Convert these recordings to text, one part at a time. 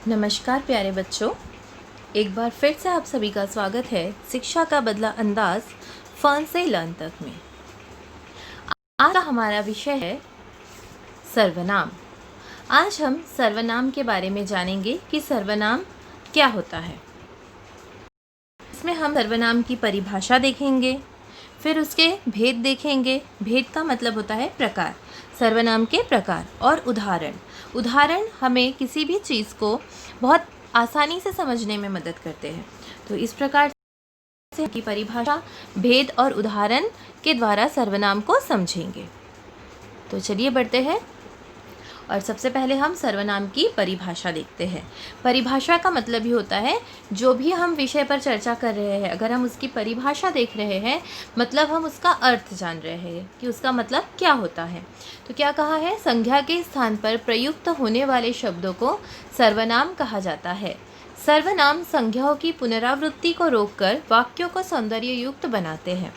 नमस्कार प्यारे बच्चों, एक बार फिर से आप सभी का स्वागत है शिक्षा का बदला अंदाज फन से लर्न तक में। आज का हमारा विषय है सर्वनाम। आज हम सर्वनाम के बारे में जानेंगे कि सर्वनाम क्या होता है। इसमें हम सर्वनाम की परिभाषा देखेंगे, फिर उसके भेद देखेंगे। भेद का मतलब होता है प्रकार, सर्वनाम के प्रकार और उदाहरण हमें किसी भी चीज़ को बहुत आसानी से समझने में मदद करते हैं। तो इस प्रकार से की परिभाषा, भेद और उदाहरण के द्वारा सर्वनाम को समझेंगे। तो चलिए बढ़ते हैं और सबसे पहले हम सर्वनाम की परिभाषा देखते हैं। परिभाषा का मतलब ही होता है जो भी हम विषय पर चर्चा कर रहे हैं, अगर हम उसकी परिभाषा देख रहे हैं मतलब हम उसका अर्थ जान रहे हैं कि उसका मतलब क्या होता है। तो क्या कहा है, संज्ञा के स्थान पर प्रयुक्त होने वाले शब्दों को सर्वनाम कहा जाता है। सर्वनाम संज्ञाओं की पुनरावृत्ति को रोककर वाक्यों को सौंदर्य युक्त बनाते हैं।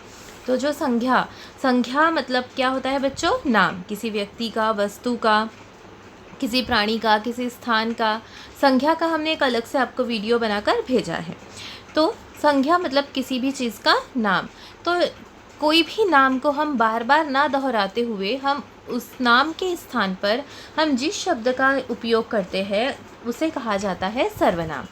तो जो संज्ञा मतलब क्या होता है बच्चों, नाम, किसी व्यक्ति का, वस्तु का, किसी प्राणी का, किसी स्थान का। संज्ञा का हमने एक अलग से आपको वीडियो बनाकर भेजा है। तो संज्ञा मतलब किसी भी चीज़ का नाम। तो कोई भी नाम को हम बार बार ना दोहराते हुए हम उस नाम के स्थान पर हम जिस शब्द का उपयोग करते हैं उसे कहा जाता है सर्वनाम।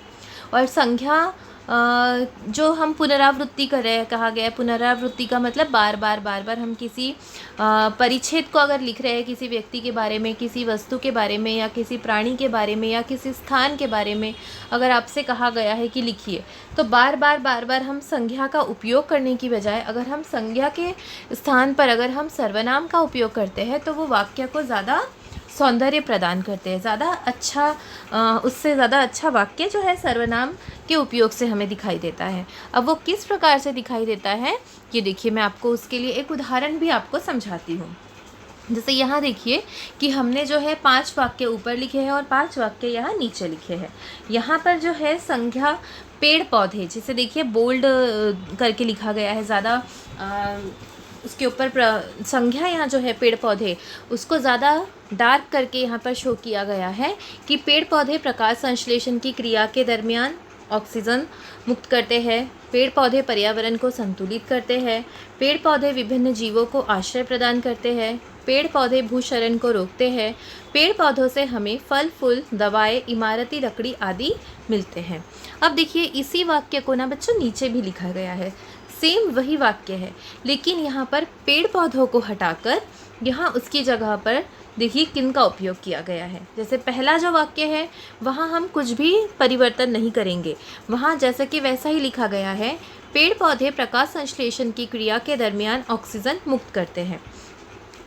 और संज्ञा जो हम पुनरावृत्ति कर रहे हैं, कहा गया है पुनरावृत्ति का मतलब बार बार हम किसी परिच्छेद को अगर लिख रहे हैं, किसी व्यक्ति के बारे में, किसी वस्तु के बारे में या किसी प्राणी के बारे में या किसी स्थान के बारे में अगर आपसे कहा गया है कि लिखिए, तो बार बार हम संज्ञा का उपयोग करने की बजाय अगर हम संज्ञा के स्थान पर अगर हम सर्वनाम का उपयोग करते हैं तो वो वाक्य को ज़्यादा सौंदर्य प्रदान करते हैं, ज़्यादा अच्छा, उससे ज़्यादा अच्छा वाक्य जो है सर्वनाम के उपयोग से हमें दिखाई देता है। अब वो किस प्रकार से दिखाई देता है ये देखिए, मैं आपको उसके लिए एक उदाहरण भी आपको समझाती हूँ। जैसे यहाँ देखिए कि हमने जो है 5 वाक्य ऊपर लिखे हैं और 5 वाक्य यहाँ नीचे लिखे हैं। यहाँ पर जो है संज्ञा पेड़ पौधे, जिसे देखिए बोल्ड करके लिखा गया है, ज़्यादा उसके ऊपर संज्ञा यहाँ जो है पेड़ पौधे, उसको ज़्यादा डार्क करके यहाँ पर शो किया गया है कि पेड़ पौधे प्रकाश संश्लेषण की क्रिया के दरमियान ऑक्सीजन मुक्त करते हैं, पेड़ पौधे पर्यावरण को संतुलित करते हैं, पेड़ पौधे विभिन्न जीवों को आश्रय प्रदान करते हैं, पेड़ पौधे भूक्षरण को रोकते हैं, पेड़ पौधों से हमें फल फूल, दवाएं, इमारती लकड़ी आदि मिलते हैं। अब देखिए इसी वाक्य को ना बच्चों नीचे भी लिखा गया है, सेम वही वाक्य है, लेकिन यहाँ पर पेड़ पौधों को हटाकर यहाँ उसकी जगह पर देखिए किन का उपयोग किया गया है। जैसे पहला जो वाक्य है वहाँ हम कुछ भी परिवर्तन नहीं करेंगे, वहाँ जैसे कि वैसा ही लिखा गया है, पेड़ पौधे प्रकाश संश्लेषण की क्रिया के दरमियान ऑक्सीजन मुक्त करते हैं।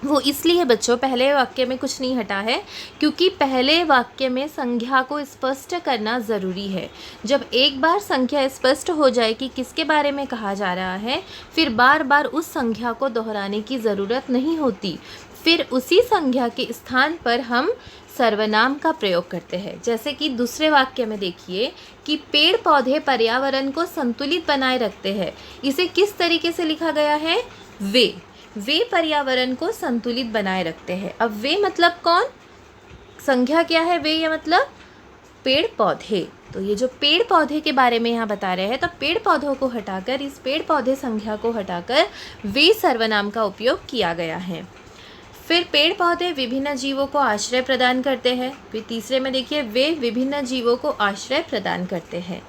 वो इसलिए बच्चों पहले वाक्य में कुछ नहीं हटा है क्योंकि पहले वाक्य में संज्ञा को स्पष्ट करना ज़रूरी है। जब एक बार संज्ञा स्पष्ट हो जाए कि किसके बारे में कहा जा रहा है, फिर बार बार उस संज्ञा को दोहराने की ज़रूरत नहीं होती। फिर उसी संज्ञा के स्थान पर हम सर्वनाम का प्रयोग करते हैं। जैसे कि दूसरे वाक्य में देखिए कि पेड़ पौधे पर्यावरण को संतुलित बनाए रखते हैं। इसे किस तरीके से लिखा गया है, वे पर्यावरण को संतुलित बनाए रखते हैं। अब वे मतलब कौन, संज्ञा क्या है, वे या मतलब पेड़ पौधे। तो ये जो पेड़ पौधे के बारे में यहाँ बता रहे हैं, तो पेड़ पौधों को हटाकर, इस पेड़ पौधे संज्ञा को हटाकर वे सर्वनाम का उपयोग किया गया है। फिर पेड़ पौधे विभिन्न जीवों को आश्रय प्रदान करते हैं। फिर तीसरे में देखिए वे विभिन्न जीवों को आश्रय प्रदान करते हैं।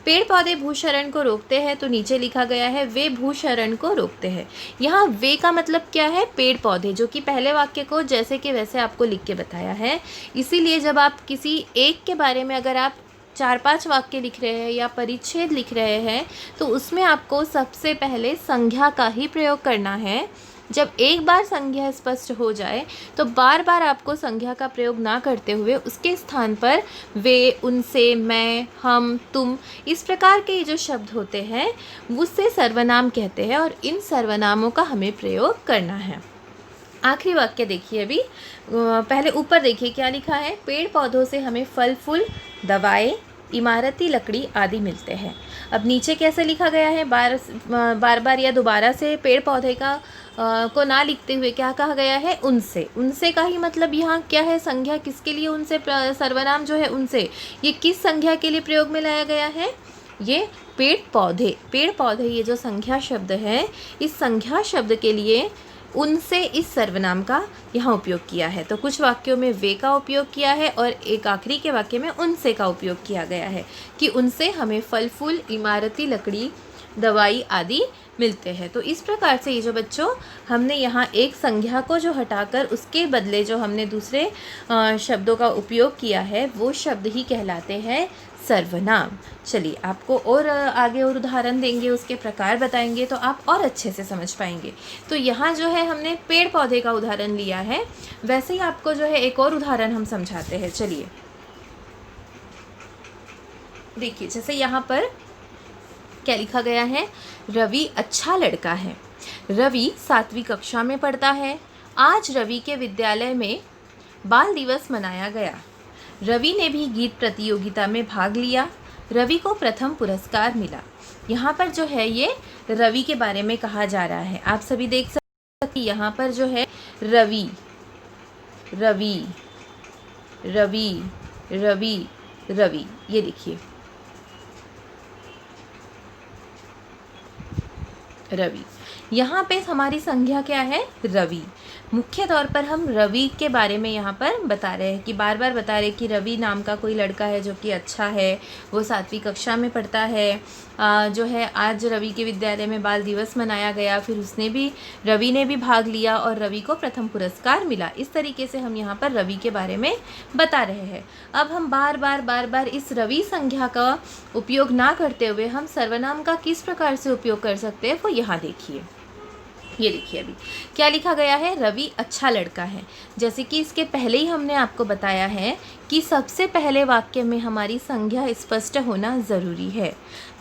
पेड़ पौधे भूक्षरण को रोकते हैं, तो नीचे लिखा गया है वे भूक्षरण को रोकते हैं। यहाँ वे का मतलब क्या है, पेड़ पौधे, जो कि पहले वाक्य को जैसे कि वैसे आपको लिख के बताया है। इसीलिए जब आप किसी एक के बारे में अगर आप 4-5 वाक्य लिख रहे हैं या परिच्छेद लिख रहे हैं तो उसमें आपको सबसे पहले संज्ञा का ही प्रयोग करना है। जब एक बार संज्ञा स्पष्ट हो जाए तो बार बार आपको संज्ञा का प्रयोग ना करते हुए उसके स्थान पर वे, उनसे, मैं, हम, तुम, इस प्रकार के जो शब्द होते हैं उससे सर्वनाम कहते हैं और इन सर्वनामों का हमें प्रयोग करना है। आखिरी वाक्य देखिए, अभी पहले ऊपर देखिए क्या लिखा है, पेड़ पौधों से हमें फल फूल, दवाएं, इमारती लकड़ी आदि मिलते हैं। अब नीचे कैसे लिखा गया है, बार बार या दोबारा से पेड़ पौधे का को ना लिखते हुए क्या कहा गया है, उनसे। उनसे का ही मतलब यहाँ क्या है, संज्ञा किसके लिए उनसे, सर्वनाम जो है उनसे, ये किस संज्ञा के लिए प्रयोग में लाया गया है, ये पेड़ पौधे ये जो संज्ञा शब्द है, इस संज्ञा शब्द के लिए उनसे इस सर्वनाम का यहाँ उपयोग किया है। तो कुछ वाक्यों में वे का उपयोग किया है और एक आखिरी के वाक्य में उनसे का उपयोग किया गया है कि उनसे हमें फल फूल, इमारती लकड़ी, दवाई आदि मिलते हैं। तो इस प्रकार से ये जो बच्चों हमने यहाँ एक संज्ञा को जो हटाकर उसके बदले जो हमने दूसरे शब्दों का उपयोग किया है, वो शब्द ही कहलाते हैं सर्वनाम। चलिए आपको और आगे और उदाहरण देंगे, उसके प्रकार बताएंगे तो आप और अच्छे से समझ पाएंगे। तो यहाँ जो है हमने पेड़ पौधे का उदाहरण लिया है, वैसे ही आपको जो है एक और उदाहरण हम समझाते हैं। चलिए देखिए, जैसे यहाँ पर क्या लिखा गया है, रवि अच्छा लड़का है। रवि 7वीं कक्षा में पढ़ता है। आज रवि के विद्यालय में बाल दिवस मनाया गया। रवि ने भी गीत प्रतियोगिता में भाग लिया। रवि को प्रथम पुरस्कार मिला। यहाँ पर जो है ये रवि के बारे में कहा जा रहा है। आप सभी देख सकते हैं यहाँ पर जो है रवि रवि रवि रवि रवि, ये देखिए रवि। यहाँ पे हमारी संज्ञा क्या है, रवि। मुख्य तौर पर हम रवि के बारे में यहाँ पर बता रहे हैं कि बार बार बता रहे हैं कि रवि नाम का कोई लड़का है जो कि अच्छा है, वो 7वीं कक्षा में पढ़ता है। जो है आज रवि के विद्यालय में बाल दिवस मनाया गया, फिर रवि ने भी भाग लिया और रवि को प्रथम पुरस्कार मिला। इस तरीके से हम यहाँ पर रवि के बारे में बता रहे हैं। अब हम बार बार इस रवि संज्ञा का उपयोग ना करते हुए हम सर्वनाम का किस प्रकार से उपयोग कर सकते हैं, वो यहाँ देखिए। ये देखिए अभी क्या लिखा गया है, रवि अच्छा लड़का है। जैसे कि इसके पहले ही हमने आपको बताया है कि सबसे पहले वाक्य में हमारी संज्ञा स्पष्ट होना ज़रूरी है।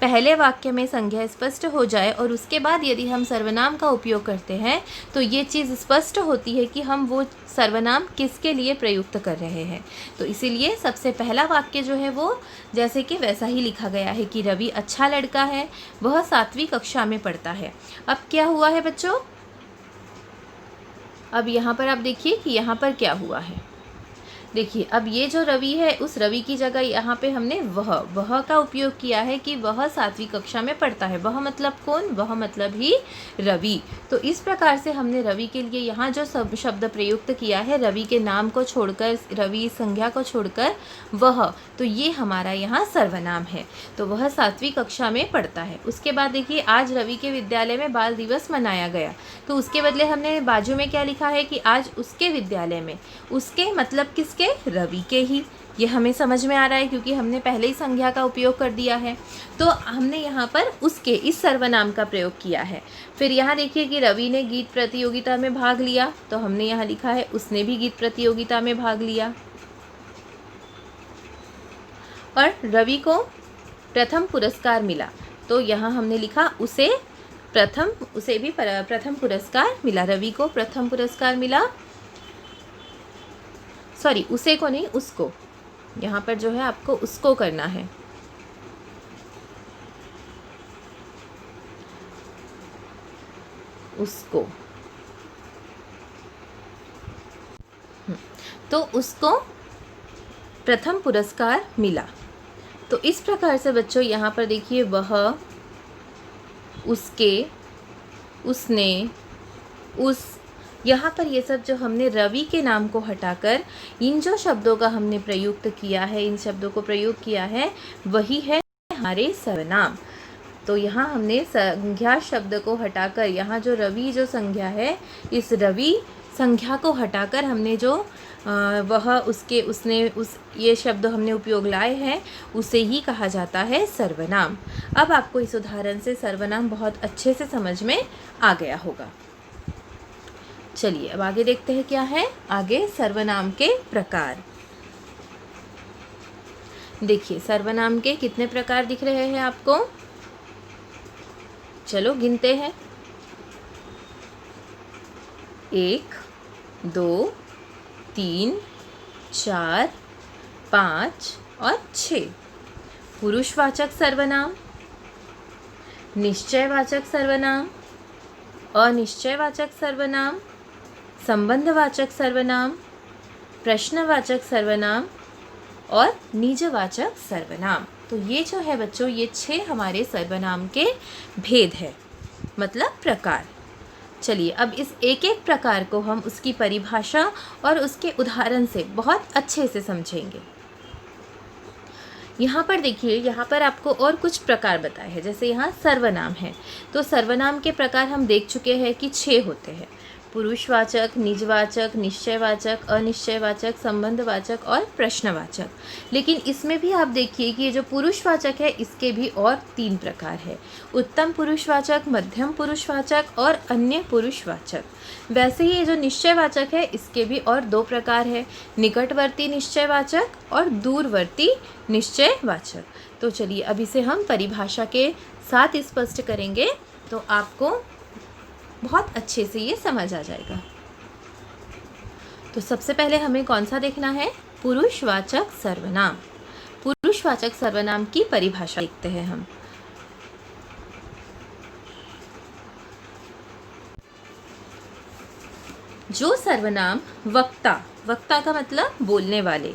पहले वाक्य में संज्ञा स्पष्ट हो जाए और उसके बाद यदि हम सर्वनाम का उपयोग करते हैं तो ये चीज़ स्पष्ट होती है कि हम वो सर्वनाम किसके लिए प्रयुक्त कर रहे हैं। तो इसीलिए सबसे पहला वाक्य जो है वो जैसे कि वैसा ही लिखा गया है कि रवि अच्छा लड़का है, वह 7वीं कक्षा में पढ़ता है। अब क्या हुआ है बच्चों, अब यहाँ पर आप देखिए कि यहाँ पर क्या हुआ है। देखिए अब ये जो रवि है, उस रवि की जगह यहाँ पे हमने वह का उपयोग किया है कि वह 7वीं कक्षा में पढ़ता है। वह मतलब कौन, वह मतलब ही रवि। तो इस प्रकार से हमने रवि के लिए यहाँ जो सब शब्द प्रयुक्त किया है, रवि के नाम को छोड़कर, रवि संज्ञा को छोड़कर वह, तो ये हमारा यहाँ सर्वनाम है। तो वह 7वीं कक्षा में पढ़ता है। उसके बाद देखिए आज रवि के विद्यालय में बाल दिवस मनाया गया, तो उसके बदले हमने बाजू में क्या लिखा है कि आज उसके विद्यालय में। उसके मतलब किसके, रवि के ही। ये हमें समझ में आ रहा है क्योंकि हमने पहले ही संज्ञा का उपयोग कर दिया है। तो हमने यहाँ पर उसके इस सर्वनाम का प्रयोग किया है। फिर यहाँ देखिए कि रवि ने गीत प्रतियोगिता में भाग लिया, तो हमने यहाँ लिखा है उसने भी गीत प्रतियोगिता में भाग लिया। और रवि को प्रथम पुरस्कार मिला, तो यहाँ हमने लिखा उसे भी प्रथम पुरस्कार मिला। रवि को प्रथम पुरस्कार मिला, सॉरी उसे को नहीं, उसको। यहाँ पर जो है आपको उसको करना है। उसको, तो उसको प्रथम पुरस्कार मिला। तो इस प्रकार से बच्चों यहाँ पर देखिए वह, उसके, उसने, उस, यहाँ पर ये सब जो हमने रवि के नाम को हटाकर इन जो शब्दों का हमने प्रयुक्त किया है, इन शब्दों को प्रयोग किया है, वही है हमारे सर्वनाम। तो यहाँ हमने संज्ञा शब्द को हटाकर, यहाँ जो रवि जो संज्ञा है, इस रवि संज्ञा को हटाकर हमने जो वह, उसके, उसने, उस, ये शब्द हमने उपयोग लाए हैं, उसे ही कहा जाता है सर्वनाम। अब आपको इस उदाहरण से सर्वनाम बहुत अच्छे से समझ में आ गया होगा। चलिए अब आगे देखते हैं क्या है, आगे सर्वनाम के प्रकार। देखिए सर्वनाम के कितने प्रकार दिख रहे हैं आपको, चलो गिनते हैं। 1 2 3 4 5 और 6। पुरुषवाचक सर्वनाम निश्चयवाचक सर्वनाम, अनिश्चयवाचक सर्वनाम, संबंधवाचक सर्वनाम, प्रश्नवाचक सर्वनाम और निजवाचक सर्वनाम। तो ये जो है बच्चों, ये 6 हमारे सर्वनाम के भेद है, मतलब प्रकार। चलिए अब इस एक एक प्रकार को हम उसकी परिभाषा और उसके उदाहरण से बहुत अच्छे से समझेंगे। यहाँ पर देखिए, यहाँ पर आपको और कुछ प्रकार बताए हैं। जैसे यहाँ सर्वनाम है, तो सर्वनाम के प्रकार हम देख चुके हैं कि 6 होते हैं। पुरुषवाचक, निजवाचक, निश्चयवाचक, अनिश्चयवाचक, संबंधवाचक और प्रश्नवाचक। लेकिन इसमें भी आप देखिए कि ये जो पुरुषवाचक है इसके भी और 3 प्रकार है। उत्तम पुरुषवाचक, मध्यम पुरुषवाचक और अन्य पुरुषवाचक। वैसे ही ये जो निश्चयवाचक है इसके भी और 2 प्रकार है, निकटवर्ती निश्चयवाचक और दूरवर्ती निश्चयवाचक। तो चलिए अब इसे हम परिभाषा के साथ स्पष्ट करेंगे तो आपको बहुत अच्छे से ये समझ आ जाएगा। तो सबसे पहले हमें कौन सा देखना है? पुरुषवाचक सर्वनाम। पुरुषवाचक सर्वनाम की परिभाषा देखते हैं हम। जो सर्वनाम वक्ता, वक्ता का मतलब बोलने वाले,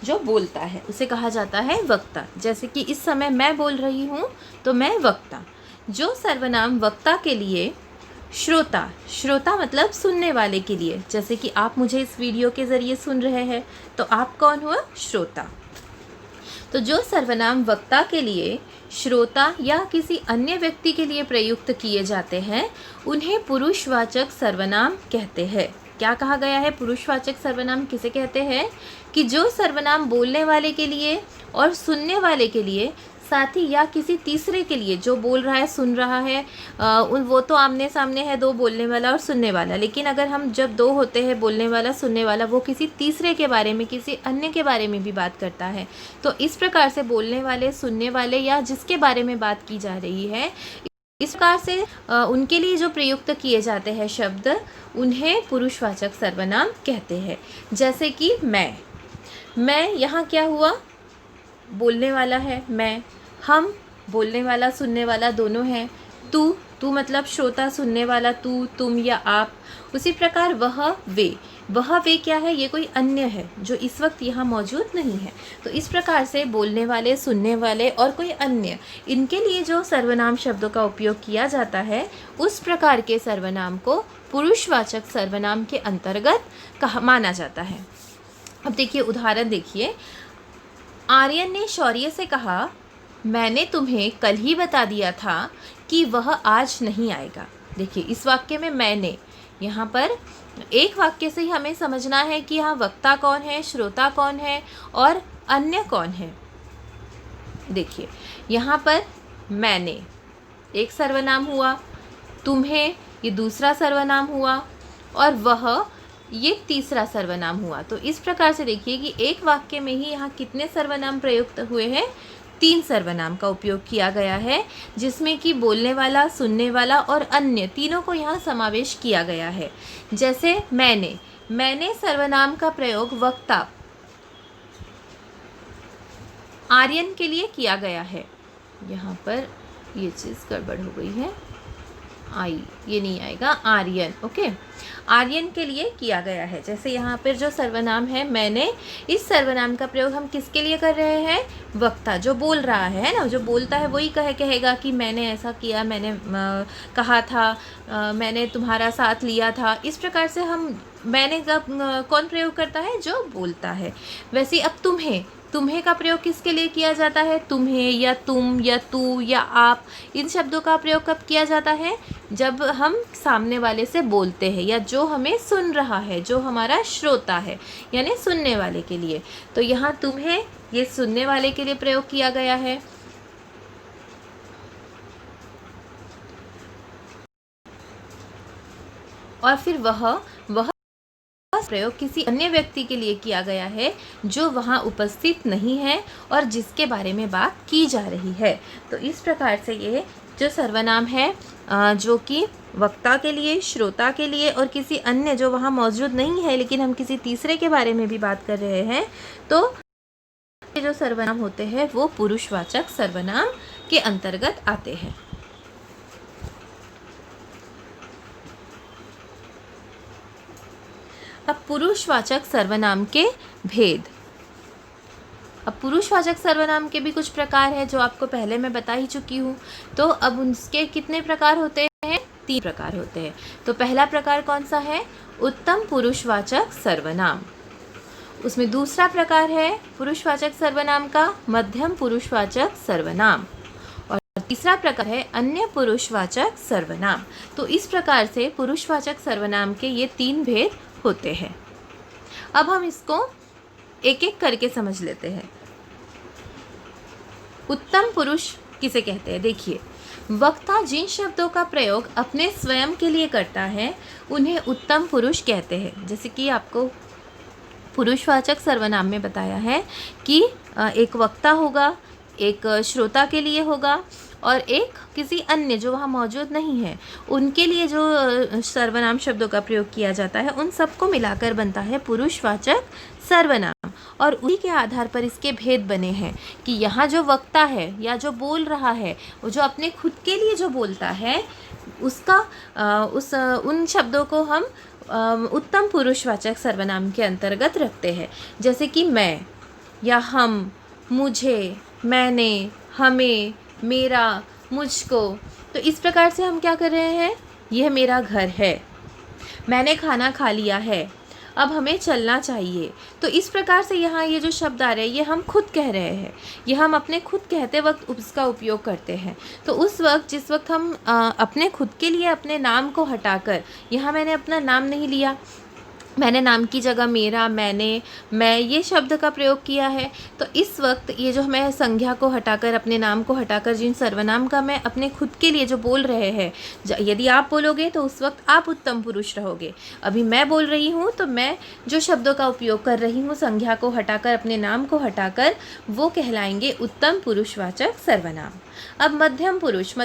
जो बोलता है उसे कहा जाता है वक्ता। जैसे कि इस समय मैं बोल रही हूँ तो मैं वक्ता। जो सर्वनाम वक्ता के लिए श्रोता, श्रोता मतलब सुनने वाले के लिए, जैसे कि आप मुझे इस वीडियो के ज़रिए सुन रहे हैं तो आप कौन हुआ? श्रोता। तो जो सर्वनाम वक्ता के लिए, श्रोता या किसी अन्य व्यक्ति के लिए प्रयुक्त किए जाते हैं उन्हें पुरुषवाचक सर्वनाम कहते हैं। क्या कहा गया है? पुरुषवाचक सर्वनाम किसे कहते हैं? कि जो सर्वनाम बोलने वाले के लिए और सुनने वाले के लिए, साथ ही या किसी तीसरे के लिए, जो बोल रहा है सुन रहा है, वो तो आमने सामने है, 2 बोलने वाला और सुनने वाला। लेकिन अगर हम जब 2 होते हैं, बोलने वाला सुनने वाला, वो किसी तीसरे के बारे में, किसी अन्य के बारे में भी बात करता है, तो इस प्रकार से बोलने वाले, सुनने वाले या जिसके बारे में बात की जा रही है, इस प्रकार से उनके लिए जो प्रयुक्त किए जाते हैं शब्द, उन्हें पुरुषवाचक सर्वनाम कहते हैं। जैसे कि मैं यहाँ क्या हुआ? बोलने वाला है मैं। हम बोलने वाला सुनने वाला दोनों हैं। तू मतलब श्रोता, सुनने वाला तू, तुम या आप। उसी प्रकार वह वे क्या है? ये कोई अन्य है जो इस वक्त यहाँ मौजूद नहीं है। तो इस प्रकार से बोलने वाले, सुनने वाले और कोई अन्य, इनके लिए जो सर्वनाम शब्दों का उपयोग किया जाता है, उस प्रकार के सर्वनाम को पुरुषवाचक सर्वनाम के अंतर्गत माना जाता है। अब देखिए उदाहरण देखिए। आर्यन ने शौर्य से कहा, मैंने तुम्हें कल ही बता दिया था कि वह आज नहीं आएगा। देखिए इस वाक्य में मैंने, यहाँ पर एक वाक्य से ही हमें समझना है कि यहाँ वक्ता कौन है, श्रोता कौन है और अन्य कौन है। देखिए यहाँ पर मैंने एक सर्वनाम हुआ, तुम्हें ये दूसरा सर्वनाम हुआ और वह ये तीसरा सर्वनाम हुआ। तो इस प्रकार से देखिए कि एक वाक्य में ही यहाँ कितने सर्वनाम प्रयुक्त हुए हैं? 3 सर्वनाम का उपयोग किया गया है, जिसमें कि बोलने वाला, सुनने वाला और अन्य तीनों को यहाँ समावेश किया गया है। जैसे मैंने सर्वनाम का प्रयोग वक्ता आर्यन के लिए किया गया है। यहाँ पर ये चीज़ गड़बड़ हो गई है, ये नहीं आएगा, आर्यन। ओके, आर्यन के लिए किया गया है। जैसे यहाँ पर जो सर्वनाम है मैंने, इस सर्वनाम का प्रयोग हम किसके लिए कर रहे हैं? वक्ता, जो बोल रहा है ना, जो बोलता है वही कहेगा कि मैंने ऐसा किया, मैंने कहा था, मैंने तुम्हारा साथ लिया था। इस प्रकार से हम मैंने का कौन प्रयोग करता है? जो बोलता है। वैसे अब तुम्हें का प्रयोग किसके लिए किया जाता है? तुम्हें या तुम या तू या आप, इन शब्दों का प्रयोग कब किया जाता है? जब हम सामने वाले से बोलते हैं या जो हमें सुन रहा है, जो हमारा श्रोता है, यानी सुनने वाले के लिए। तो यहाँ तुम्हें ये सुनने वाले के लिए प्रयोग किया गया है। और फिर वह प्रयोग किसी अन्य व्यक्ति के लिए किया गया है जो वहाँ उपस्थित नहीं है और जिसके बारे में बात की जा रही है। तो इस प्रकार से ये जो सर्वनाम है जो कि वक्ता के लिए, श्रोता के लिए और किसी अन्य जो वहाँ मौजूद नहीं है लेकिन हम किसी तीसरे के बारे में भी बात कर रहे हैं, तो ये जो सर्वनाम होते हैं वो पुरुषवाचक सर्वनाम के अंतर्गत आते हैं। अब पुरुषवाचक सर्वनाम के भेद। अब पुरुषवाचक सर्वनाम के भी कुछ प्रकार हैं जो आपको पहले मैं बता ही चुकी हूँ। तो अब उनके कितने प्रकार होते हैं? 3 प्रकार होते हैं। तो पहला प्रकार कौन सा है? उत्तम पुरुषवाचक सर्वनाम। उसमें दूसरा प्रकार है पुरुषवाचक सर्वनाम का मध्यम पुरुषवाचक सर्वनाम, और तीसरा प्रकार है अन्य पुरुषवाचक सर्वनाम। तो इस प्रकार से पुरुषवाचक सर्वनाम के ये 3 भेद होते हैं। अब हम इसको एक एक करके समझ लेते हैं। उत्तम पुरुष किसे कहते हैं? देखिए, वक्ता जिन शब्दों का प्रयोग अपने स्वयं के लिए करता है उन्हें उत्तम पुरुष कहते हैं। जैसे कि आपको पुरुषवाचक सर्वनाम में बताया है कि एक वक्ता होगा, एक श्रोता के लिए होगा, और एक किसी अन्य जो वहाँ मौजूद नहीं है उनके लिए जो सर्वनाम शब्दों का प्रयोग किया जाता है, उन सबको मिलाकर बनता है पुरुषवाचक सर्वनाम। और उसी के आधार पर इसके भेद बने हैं कि यहाँ जो वक्ता है या जो बोल रहा है, वो जो अपने खुद के लिए जो बोलता है उसका उन शब्दों को हम उत्तम पुरुषवाचक सर्वनाम के अंतर्गत रखते हैं। जैसे कि मैं या हम, मुझे, मैंने, हमें, मेरा, मुझको। तो इस प्रकार से हम क्या कर रहे हैं? यह मेरा घर है, मैंने खाना खा लिया है, अब हमें चलना चाहिए। तो इस प्रकार से यहाँ ये जो शब्द आ रहे हैं ये हम खुद कह रहे हैं, ये हम अपने खुद कहते वक्त उसका उपयोग करते हैं। तो उस वक्त जिस वक्त हम अपने खुद के लिए अपने नाम को हटाकर, यहाँ मैंने अपना नाम नहीं लिया, मैंने नाम की जगह मेरा, मैंने, मैं ये शब्द का प्रयोग किया है। तो इस वक्त ये जो मैं संज्ञा को हटाकर, अपने नाम को हटाकर जिन सर्वनाम का मैं अपने खुद के लिए जो बोल रहे हैं, यदि आप बोलोगे तो उस वक्त आप उत्तम पुरुष रहोगे। अभी मैं बोल रही हूँ तो मैं जो शब्दों का उपयोग कर रही हूँ संज्ञा को हटाकर, अपने नाम को हटाकर, वो कहलाएंगे उत्तम पुरुषवाचक सर्वनाम। अब मध्यम पुरुष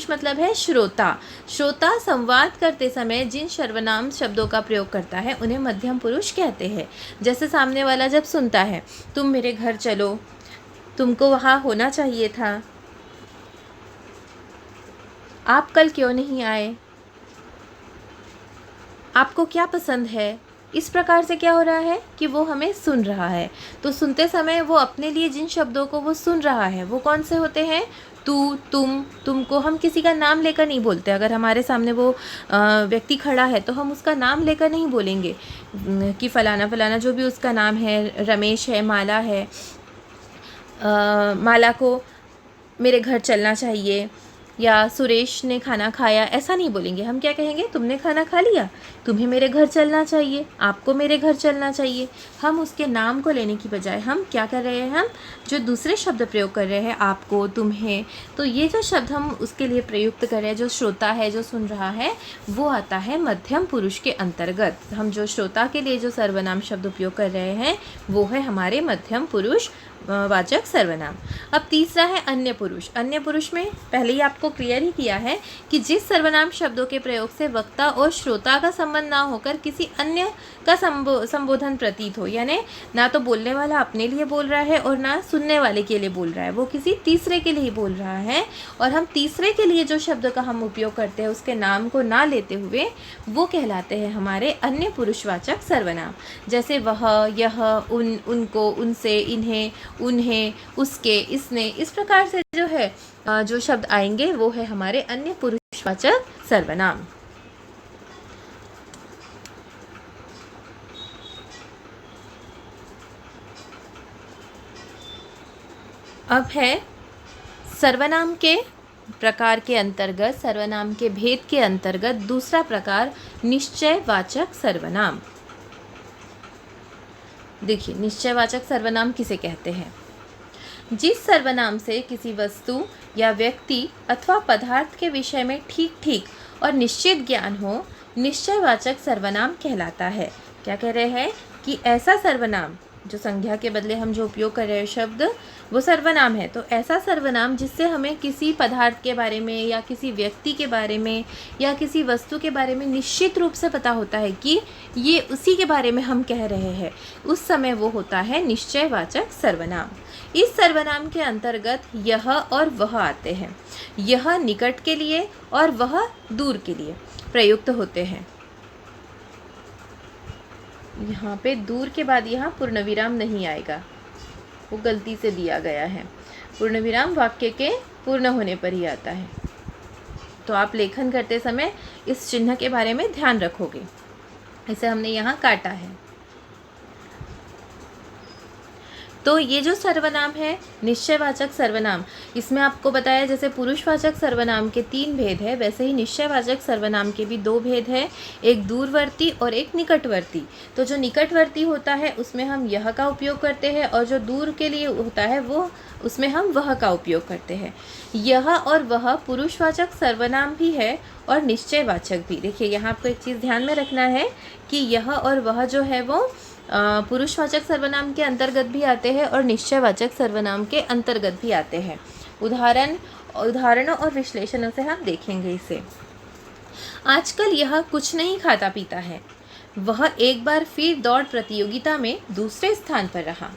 मतलब है श्रोता। श्रोता संवाद करते समय जिन सर्वनाम शब्दों का प्रयोग करता है उन्हें मध्यम पुरुष कहते हैं। जैसे सामने वाला जब सुनता है, तुम मेरे घर चलो, तुमको वहाँ होना चाहिए था, आप कल क्यों नहीं आए, आपको क्या पसंद है, इस प्रकार से क्या हो रहा है कि वो हमें सुन रहा है। तो सुनते समय वो अपने लिए जिन शब्दों को वो सुन रहा है वो कौन से होते हैं? तू, तुम, तुमको। हम किसी का नाम लेकर नहीं बोलते। अगर हमारे सामने वो व्यक्ति खड़ा है तो हम उसका नाम लेकर नहीं बोलेंगे कि फ़लाना फ़लाना, जो भी उसका नाम है, रमेश है, माला है, माला को मेरे घर चलना चाहिए, या सुरेश ने खाना खाया, ऐसा नहीं बोलेंगे। हम क्या कहेंगे? तुमने खाना खा लिया, तुम्हें मेरे घर चलना चाहिए, आपको मेरे घर चलना चाहिए। हम उसके नाम को लेने की बजाय हम क्या कर रहे हैं? हम जो दूसरे शब्द प्रयोग कर रहे हैं, आपको, तुम्हें, तो ये जो शब्द हम उसके लिए प्रयुक्त कर रहे हैं, जो श्रोता है, जो सुन रहा है, वो आता है मध्यम पुरुष के अंतर्गत। हम जो श्रोता के लिए जो सर्वनाम शब्द उपयोग कर रहे हैं वो है हमारे मध्यम पुरुष वाचक सर्वनाम। अब तीसरा है अन्य पुरुष। अन्य पुरुष में पहले ही आपको क्लियर ही किया है कि जिस सर्वनाम शब्दों के प्रयोग से वक्ता और श्रोता का संबंध ना होकर किसी अन्य का संबोधन प्रतीत हो, यानी ना तो बोलने वाला अपने लिए बोल रहा है और ना सुनने वाले के लिए बोल रहा है, वो किसी तीसरे के लिए बोल रहा है। और हम तीसरे के लिए जो शब्द का हम उपयोग करते हैं उसके नाम को ना लेते हुए वो कहलाते हैं हमारे अन्य पुरुषवाचक सर्वनाम। जैसे वह, यह, उन, उनको, उनसे, इन्हें, उन्हें, उसके, इसने, इस प्रकार से जो है जो शब्द आएंगे वो है हमारे अन्य पुरुषवाचक सर्वनाम। अब है सर्वनाम के प्रकार के अंतर्गत, सर्वनाम के भेद के अंतर्गत दूसरा प्रकार निश्चयवाचक सर्वनाम। देखिए, निश्चयवाचक सर्वनाम किसे कहते हैं? जिस सर्वनाम से किसी वस्तु या व्यक्ति अथवा पदार्थ के विषय में ठीक ठीक और निश्चित ज्ञान हो, निश्चयवाचक सर्वनाम कहलाता है। क्या कह रहे हैं कि ऐसा सर्वनाम, जो संज्ञा के बदले हम जो उपयोग कर रहे हैं शब्द, वो सर्वनाम है। तो ऐसा सर्वनाम जिससे हमें किसी पदार्थ के बारे में या किसी व्यक्ति के बारे में या किसी वस्तु के बारे में निश्चित रूप से पता होता है कि ये उसी के बारे में हम कह रहे हैं, उस समय वो होता है निश्चयवाचक सर्वनाम। इस सर्वनाम के अंतर्गत यह और वह आते हैं। यह निकट के लिए और वह दूर के लिए प्रयुक्त होते हैं। यहाँ पे दूर के बाद यहाँ पूर्ण विराम नहीं आएगा, वो गलती से दिया गया है। पूर्ण विराम वाक्य के पूर्ण होने पर ही आता है। तो आप लेखन करते समय इस चिन्ह के बारे में ध्यान रखोगे। इसे हमने यहाँ काटा है। तो ये जो सर्वनाम है निश्चयवाचक सर्वनाम, इसमें आपको बताया जैसे पुरुषवाचक सर्वनाम के 3 भेद है, वैसे ही निश्चयवाचक सर्वनाम के भी 2 भेद है, एक दूरवर्ती और एक निकटवर्ती। तो जो निकटवर्ती होता है उसमें हम यह का उपयोग करते हैं, और जो दूर के लिए होता है वो उसमें हम वह का उपयोग करते हैं। यह और वह पुरुषवाचक सर्वनाम भी है और निश्चयवाचक भी। देखिए यहाँ आपको एक चीज़ ध्यान में रखना है कि यह और वह जो है वो पुरुषवाचक सर्वनाम के अंतर्गत भी आते हैं और निश्चयवाचक सर्वनाम के अंतर्गत भी आते हैं। उदाहरणों और विश्लेषणों से हम देखेंगे इसे। आजकल यह कुछ नहीं खाता पीता है। वह एक बार फिर दौड़ प्रतियोगिता में दूसरे स्थान पर रहा।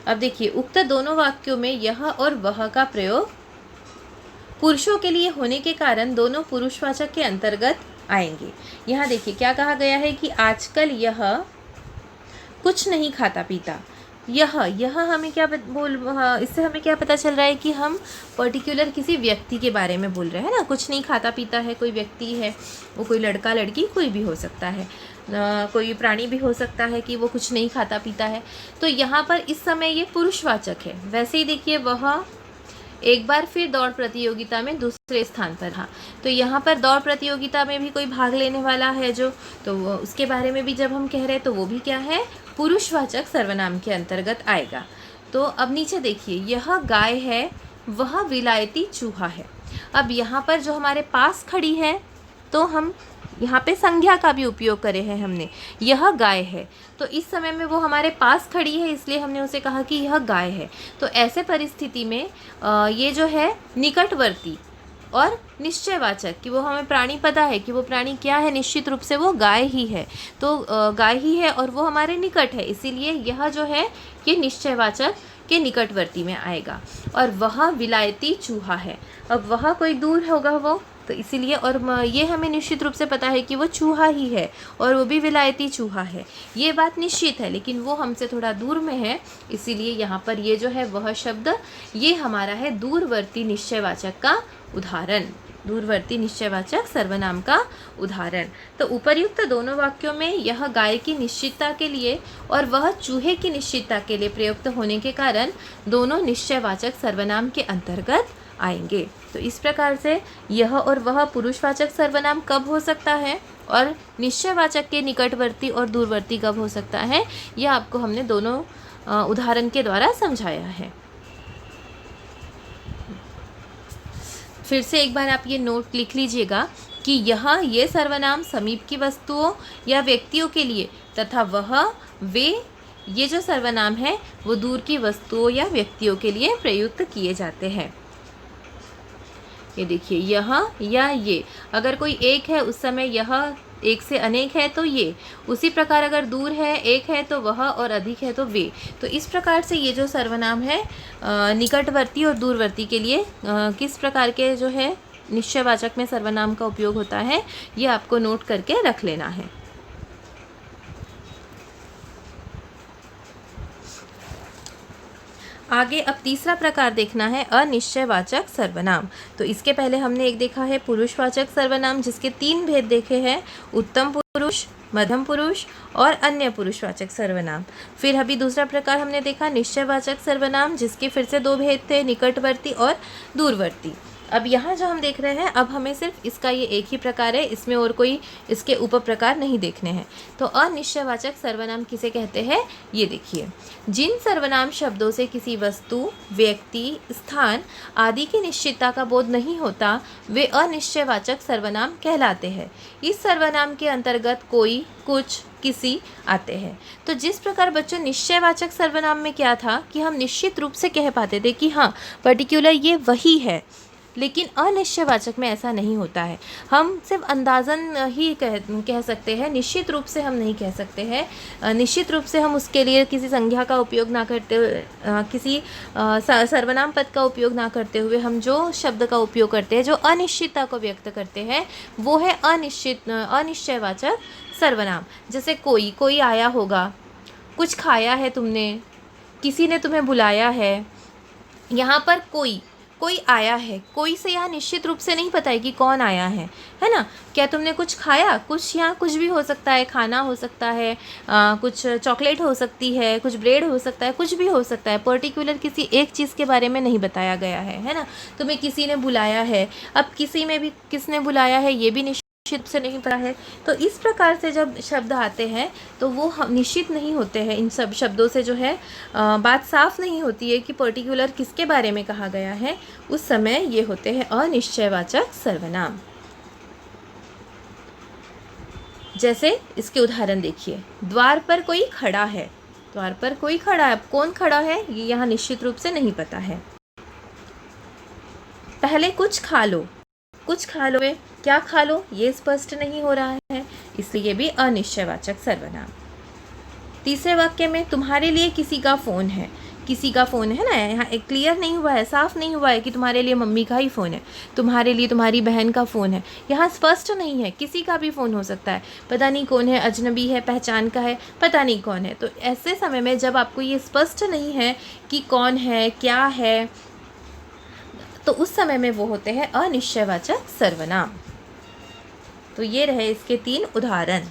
अब देखिए उक्त दोनों वाक्यों में यह और वह का प्रयोग पुरुषों के लिए होने के कारण दोनों पुरुषवाचक के अंतर्गत आएंगे। यहाँ देखिए क्या कहा गया है कि आजकल यह कुछ नहीं खाता पीता। यह हमें क्या इससे हमें क्या पता चल रहा है कि हम पर्टिकुलर किसी व्यक्ति के बारे में बोल रहे हैं ना। कुछ नहीं खाता पीता है, कोई व्यक्ति है, वो कोई लड़का लड़की कोई भी हो सकता है, कोई प्राणी भी हो सकता है कि वो कुछ नहीं खाता पीता है। तो यहाँ पर इस समय ये पुरुषवाचक है। वैसे ही देखिए वह एक बार फिर दौड़ प्रतियोगिता में दूसरे स्थान पर रहा। तो यहाँ पर दौड़ प्रतियोगिता में भी कोई भाग लेने वाला है जो, तो उसके बारे में भी जब हम कह रहे हैं तो वो भी क्या है, पुरुषवाचक सर्वनाम के अंतर्गत आएगा। तो अब नीचे देखिए यह गाय है, वह विलायती चूहा है। अब यहाँ पर जो हमारे पास खड़ी है तो हम यहाँ पे संज्ञा का भी उपयोग करे हैं हमने। यह गाय है, तो इस समय में वो हमारे पास खड़ी है इसलिए हमने उसे कहा कि यह गाय है। तो ऐसे परिस्थिति में ये जो है निकटवर्ती और निश्चयवाचक कि वो हमें प्राणी पता है कि वो प्राणी क्या है, निश्चित रूप से वो गाय ही है। तो गाय ही है और वो हमारे निकट है, इसीलिए यह जो है ये निश्चयवाचक के निकटवर्ती में आएगा। और वह विलायती चूहा है। अब वह कोई दूर होगा वो, तो इसीलिए, और ये हमें निश्चित रूप से पता है कि वो चूहा ही है और वो भी विलायती चूहा है, ये बात निश्चित है, लेकिन वो हमसे थोड़ा दूर में है, इसीलिए यहाँ पर ये जो है वह शब्द ये हमारा है दूरवर्ती निश्चयवाचक का उदाहरण, दूरवर्ती निश्चयवाचक सर्वनाम का उदाहरण। तो उपर्युक्त दोनों वाक्यों में यह गाय की निश्चितता के लिए और वह चूहे की निश्चितता के लिए प्रयुक्त होने के कारण दोनों निश्चयवाचक सर्वनाम के अंतर्गत आएंगे। तो इस प्रकार से यह और वह पुरुषवाचक सर्वनाम कब हो सकता है और निश्चयवाचक के निकटवर्ती और दूरवर्ती कब हो सकता है, यह आपको हमने दोनों उदाहरण के द्वारा समझाया है। फिर से एक बार आप ये नोट लिख लीजिएगा कि यहाँ ये सर्वनाम समीप की वस्तुओं या व्यक्तियों के लिए तथा वे ये जो सर्वनाम है वो दूर की वस्तुओं या व्यक्तियों के लिए प्रयुक्त किए जाते हैं। ये देखिए यह या ये, अगर कोई एक है उस समय यह, एक से अनेक है तो ये, उसी प्रकार अगर दूर है एक है तो वह और अधिक है तो वे। तो इस प्रकार से ये जो सर्वनाम है निकटवर्ती और दूरवर्ती के लिए किस प्रकार के जो है निश्चयवाचक में सर्वनाम का उपयोग होता है, ये आपको नोट करके रख लेना है। आगे अब तीसरा प्रकार देखना है अनिश्चयवाचक सर्वनाम। तो इसके पहले हमने एक देखा है पुरुषवाचक सर्वनाम जिसके 3 भेद देखे हैं, उत्तम पुरुष, मध्यम पुरुष और अन्य पुरुषवाचक सर्वनाम। फिर अभी दूसरा प्रकार हमने देखा निश्चयवाचक सर्वनाम जिसके फिर से 2 भेद थे, निकटवर्ती और दूरवर्ती। अब यहाँ जो हम देख रहे हैं अब हमें सिर्फ इसका ये एक ही प्रकार है, इसमें और कोई इसके उप प्रकार नहीं देखने हैं। तो अनिश्चयवाचक सर्वनाम किसे कहते हैं, ये देखिए, जिन सर्वनाम शब्दों से किसी वस्तु, व्यक्ति, स्थान आदि की निश्चितता का बोध नहीं होता वे अनिश्चयवाचक सर्वनाम कहलाते हैं। इस सर्वनाम के अंतर्गत कोई, कुछ, किसी आते हैं। तो जिस प्रकार बच्चों निश्चयवाचक सर्वनाम में क्या था कि हम निश्चित रूप से कह पाते थे कि हाँ पर्टिकुलर ये वही है, लेकिन अनिश्चयवाचक में ऐसा नहीं होता है। हम सिर्फ अंदाज़न ही कह सकते हैं, निश्चित रूप से हम नहीं कह सकते हैं। निश्चित रूप से हम उसके लिए किसी संज्ञा का उपयोग ना करते हुए, किसी सर्वनाम पद का उपयोग ना करते हुए हम जो शब्द का उपयोग करते हैं जो अनिश्चितता को व्यक्त करते हैं वो है अनिश्चयवाचक सर्वनाम। जैसे कोई आया होगा, कुछ खाया है तुमने, किसी ने तुम्हें बुलाया है। यहाँ पर कोई आया है, कोई से यहाँ निश्चित रूप से नहीं पता है कि कौन आया है ना। क्या तुमने कुछ खाया? कुछ यहाँ कुछ भी हो सकता है, खाना हो सकता है, कुछ चॉकलेट हो सकती है, कुछ ब्रेड हो सकता है, कुछ भी हो सकता है। पर्टिकुलर किसी एक चीज़ के बारे में नहीं बताया गया है ना। तुम्हें किसी ने बुलाया है, अब किसी में भी किसने बुलाया है ये भी निश्चित से नहीं पता है। तो इस प्रकार से जब शब्द आते हैं तो वो निश्चित नहीं होते हैं। इन सब शब्दों से जो है बात साफ नहीं होती है कि पर्टिकुलर किसके बारे में कहा गया है। उस समय ये होते हैं अनिश्चयवाचक सर्वनाम। जैसे इसके उदाहरण देखिए, द्वार पर कोई खड़ा है। द्वार पर कोई खड़ा है, कौन खड़ा है ये यहाँ निश्चित रूप से नहीं पता है। पहले कुछ खा लो, कुछ खा लो, क्या खा लो ये स्पष्ट नहीं हो रहा है, इसलिए भी अनिश्चयवाचक सर्वनाम। तीसरे वाक्य में तुम्हारे लिए किसी का फ़ोन है, किसी का फ़ोन है ना, यहाँ एक क्लियर नहीं हुआ है, साफ नहीं हुआ है कि तुम्हारे लिए मम्मी का ही फ़ोन है, तुम्हारे लिए तुम्हारी बहन का फ़ोन है। यहाँ स्पष्ट नहीं है, किसी का भी फ़ोन हो सकता है, पता नहीं कौन है, अजनबी है, पहचान का है, पता नहीं कौन है। तो ऐसे समय में जब आपको ये स्पष्ट नहीं है कि कौन है, क्या है, तो उस समय में वो होते हैं अनिश्चयवाचक सर्वनाम। तो ये रहे इसके 3 उदाहरण।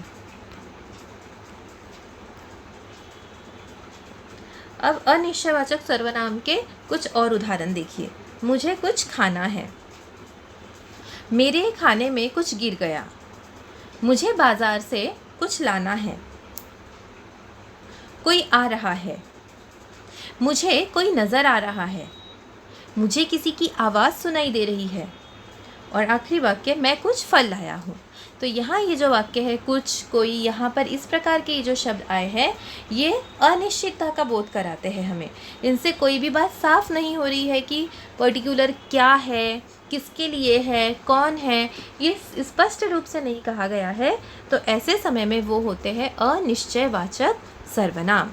अब अनिश्चयवाचक सर्वनाम के कुछ और उदाहरण देखिए। मुझे कुछ खाना है, मेरे खाने में कुछ गिर गया, मुझे बाजार से कुछ लाना है, कोई आ रहा है, मुझे कोई नज़र आ रहा है, मुझे किसी की आवाज़ सुनाई दे रही है, और आखिरी वाक्य मैं कुछ फल लाया हूँ। तो यहाँ ये जो वाक्य है कुछ, कोई, यहाँ पर इस प्रकार के जो शब्द आए हैं ये अनिश्चितता का बोध कराते हैं हमें। इनसे कोई भी बात साफ नहीं हो रही है कि पर्टिकुलर क्या है, किसके लिए है, कौन है, ये स्पष्ट रूप से नहीं कहा गया है। तो ऐसे समय में वो होते हैं अनिश्चयवाचक सर्वनाम।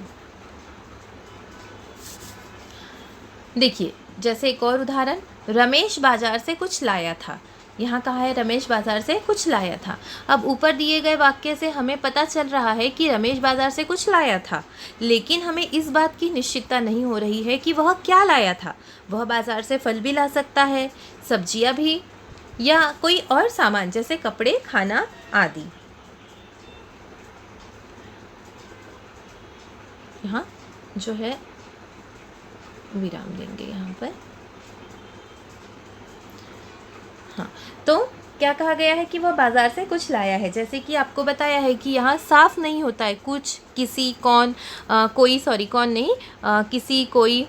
देखिए जैसे एक और उदाहरण, रमेश बाजार से कुछ लाया था। यहाँ कहा है रमेश बाजार से कुछ लाया था। अब ऊपर दिए गए वाक्य से हमें पता चल रहा है कि रमेश बाजार से कुछ लाया था, लेकिन हमें इस बात की निश्चितता नहीं हो रही है कि वह क्या लाया था। वह बाजार से फल भी ला सकता है, सब्जियाँ भी, या कोई और सामान जैसे कपड़े, खाना आदि। यहाँ जो है विराम देंगे यहाँ पर। हाँ, तो क्या कहा गया है कि वह बाज़ार से कुछ लाया है। जैसे कि आपको बताया है कि यहाँ साफ नहीं होता है कुछ, किसी, कौन, कोई, सॉरी कौन नहीं, किसी, कोई,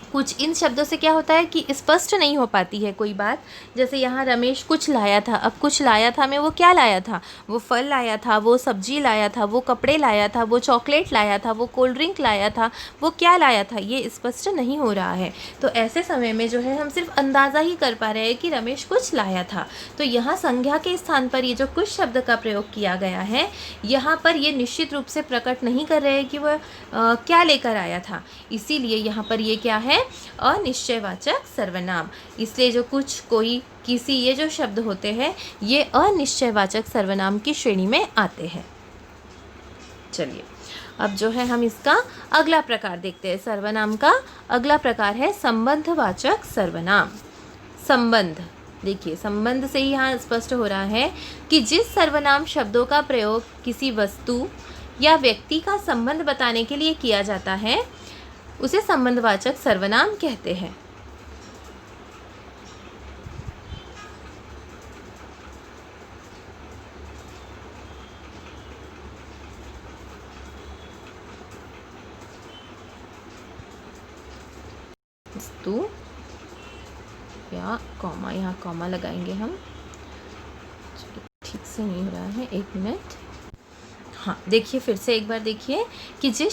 कुछ। इन शब्दों से क्या होता है कि स्पष्ट नहीं हो पाती है कोई बात। जैसे यहाँ रमेश कुछ लाया था, अब कुछ लाया था में वो क्या लाया था, वो फल लाया था, वो सब्जी लाया था, वो कपड़े लाया था, वो चॉकलेट लाया था, वो कोल्ड ड्रिंक लाया था, वो क्या लाया था, ये स्पष्ट नहीं हो रहा है। तो ऐसे समय में जो है हम सिर्फ अंदाज़ा ही कर पा रहे हैं कि रमेश कुछ लाया था। तो यहाँ संज्ञा के स्थान पर ये जो कुछ शब्द का प्रयोग किया गया है, यहाँ पर ये निश्चित रूप से प्रकट नहीं कर रहे कि वह क्या लेकर आया था, इसीलिए यहाँ पर ये क्या है, अनिश्चयवाचक सर्वनाम। इसलिए जो कुछ, कोई, किसी, ये जो शब्द होते हैं ये अनिश्चयवाचक सर्वनाम की श्रेणी में आते हैं। चलिए अब जो है हम इसका अगला प्रकार देखते हैं। सर्वनाम का अगला प्रकार है संबंधवाचक सर्वनाम। संबंध, देखिए संबंध से ही यहाँ स्पष्ट हो रहा है कि जिस सर्वनाम शब्दों का प्रयोग किसी वस्तु या व्यक्ति का संबंध बताने के लिए किया जाता है उसे संबंधवाचक सर्वनाम कहते हैं। वस्तु या कॉमा, यहाँ कॉमा लगाएंगे हम, ठीक से नहीं हो रहा है, 1 मिनट। हाँ, देखिए फिर से एक बार देखिए कि जिन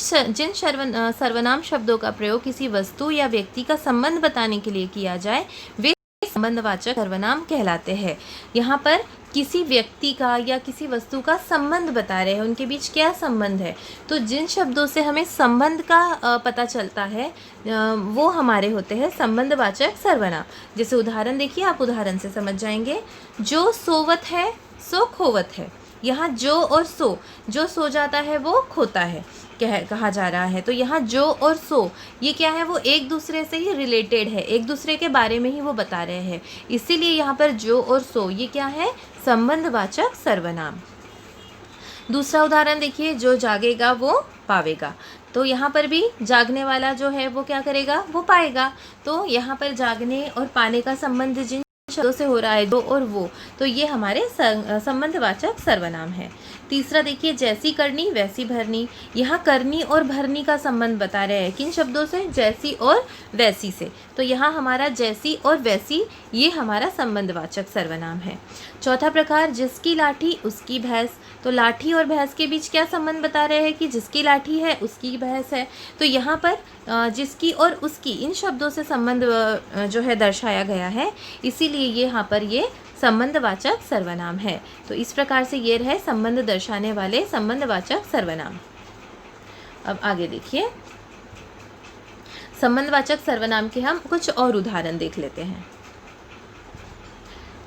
सर्वनाम शब्दों का प्रयोग किसी वस्तु या व्यक्ति का संबंध बताने के लिए किया जाए वे संबंधवाचक सर्वनाम कहलाते हैं। यहाँ पर किसी व्यक्ति का या किसी वस्तु का संबंध बता रहे हैं, उनके बीच क्या संबंध है। तो जिन शब्दों से हमें संबंध का पता चलता है वो हमारे होते हैं संबंधवाचक सर्वनाम। जैसे उदाहरण देखिए, आप उदाहरण से समझ जाएंगे। जो सोवत है सो खोवत है। यहाँ जो और सो, जो सो जाता है वो खोता है कहा जा रहा है। तो यहाँ जो और सो ये क्या है, वो एक दूसरे से ही रिलेटेड है, एक दूसरे के बारे में ही वो बता रहे हैं। इसीलिए यहाँ पर जो और सो ये क्या है, संबंधवाचक सर्वनाम। दूसरा उदाहरण देखिए, जो जागेगा वो पावेगा। तो यहाँ पर भी जागने वाला जो है वो क्या करेगा, वो पाएगा। तो यहाँ पर जागने और पाने का संबंध जिन शब्दों से हो रहा है, दो और वो, तो ये हमारे संबंधवाचक सर्वनाम है। तीसरा देखिए, जैसी करनी वैसी भरनी। यहाँ करनी और भरनी का संबंध बता रहे हैं, किन शब्दों से, जैसी और वैसी से। तो यहाँ हमारा जैसी और वैसी ये हमारा संबंधवाचक सर्वनाम है। चौथा प्रकार, जिसकी लाठी उसकी भैंस। तो लाठी और भैंस के बीच क्या संबंध बता रहे हैं कि जिसकी लाठी है उसकी भैंस है। तो यहाँ पर जिसकी और उसकी इन शब्दों से संबंध जो है दर्शाया गया है, इसीलिए ये यहाँ पर ये संबंधवाचक सर्वनाम है। तो इस प्रकार से ये रहे संबंध दर्शाने वाले संबंधवाचक सर्वनाम। अब आगे देखिए, संबंधवाचक सर्वनाम के हम कुछ और उदाहरण देख लेते हैं।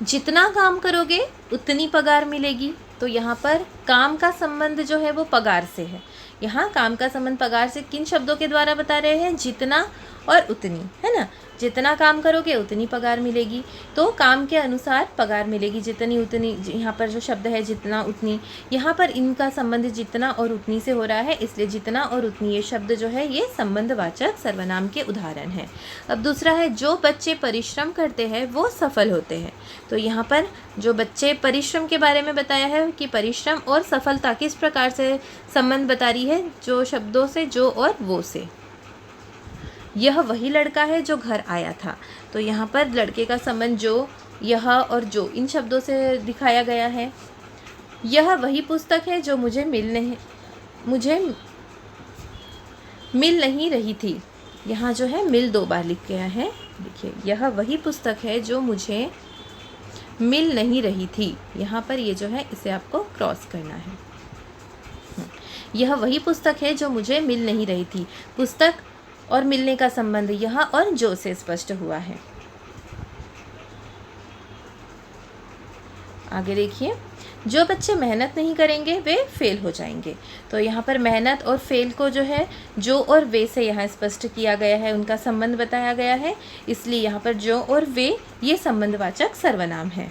जितना काम करोगे उतनी पगार मिलेगी। तो यहाँ पर काम का संबंध जो है वो पगार से है। यहाँ काम का संबंध पगार से किन शब्दों के द्वारा बता रहे हैं, जितना और उतनी, है ना। जितना काम करोगे उतनी पगार मिलेगी, तो काम के अनुसार पगार मिलेगी, जितनी उतनी। यहाँ पर जो शब्द है जितना उतनी, यहाँ पर इनका संबंध जितना और उतनी से हो रहा है, इसलिए जितना और उतनी ये शब्द जो है ये संबंधवाचक सर्वनाम के उदाहरण है। अब दूसरा है, जो बच्चे परिश्रम करते हैं वो सफल होते हैं। तो यहाँ पर जो बच्चे परिश्रम के बारे में बताया है कि परिश्रम और सफलता किस प्रकार से संबंध बता रही है, जो शब्दों से, जो और वो से। यह वही लड़का है जो घर आया था। तो यहाँ पर लड़के का संबंध जो, यह और जो इन शब्दों से दिखाया गया है। यह वही पुस्तक है जो मुझे मिल नहीं रही थी। यहाँ जो है मिल 2 बार लिख गया है। देखिए, यह वही पुस्तक है जो मुझे मिल नहीं रही थी। यहाँ पर ये जो है इसे आपको क्रॉस करना है। यह वही पुस्तक है जो मुझे मिल नहीं रही थी। पुस्तक और मिलने का संबंध यहाँ और जो से स्पष्ट हुआ है। आगे देखिए, जो बच्चे मेहनत नहीं करेंगे वे फेल हो जाएंगे। तो यहाँ पर मेहनत और फेल को जो है जो और वे से यहाँ स्पष्ट किया गया है, उनका संबंध बताया गया है, इसलिए यहाँ पर जो और वे ये संबंधवाचक सर्वनाम है।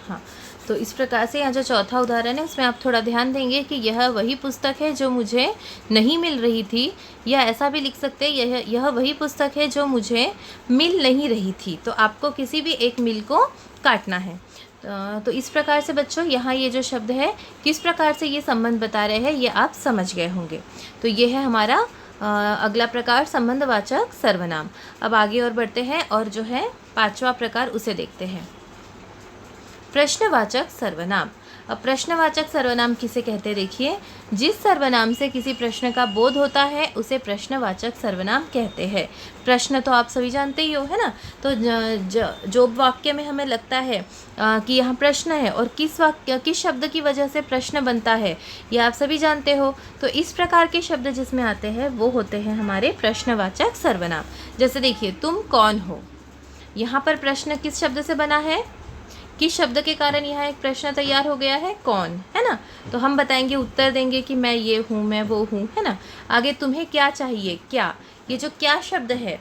हाँ, तो इस प्रकार से यहाँ जो चौथा उदाहरण है उसमें आप थोड़ा ध्यान देंगे कि यह वही पुस्तक है जो मुझे नहीं मिल रही थी, या ऐसा भी लिख सकते हैं, यह वही पुस्तक है जो मुझे मिल नहीं रही थी। तो आपको किसी भी एक मिल को काटना है। तो इस प्रकार से बच्चों यहाँ ये जो शब्द है किस प्रकार से ये संबंध बता रहे हैं ये आप समझ गए होंगे। तो ये है हमारा अगला प्रकार संबंधवाचक सर्वनाम। अब आगे और बढ़ते हैं और जो है 5वां प्रकार उसे देखते हैं, प्रश्नवाचक सर्वनाम। अब प्रश्नवाचक सर्वनाम किसे कहते हैं, देखिए, जिस सर्वनाम से किसी प्रश्न का बोध होता है उसे प्रश्नवाचक सर्वनाम कहते हैं। प्रश्न तो आप सभी जानते ही हो, है ना। तो जो वाक्य में हमें लगता है कि यहाँ प्रश्न है और किस शब्द की वजह से प्रश्न बनता है ये आप सभी जानते हो। तो इस प्रकार के शब्द जिसमें आते हैं वो होते हैं हमारे प्रश्नवाचक सर्वनाम। जैसे देखिए, तुम कौन हो, यहाँ पर प्रश्न किस शब्द से बना है, किस शब्द के कारण यहाँ एक प्रश्न तैयार हो गया है, कौन, है ना। तो हम बताएंगे, उत्तर देंगे कि मैं ये हूँ, मैं वो हूँ, है ना। आगे तुम्हें क्या चाहिए, क्या, ये जो क्या शब्द है,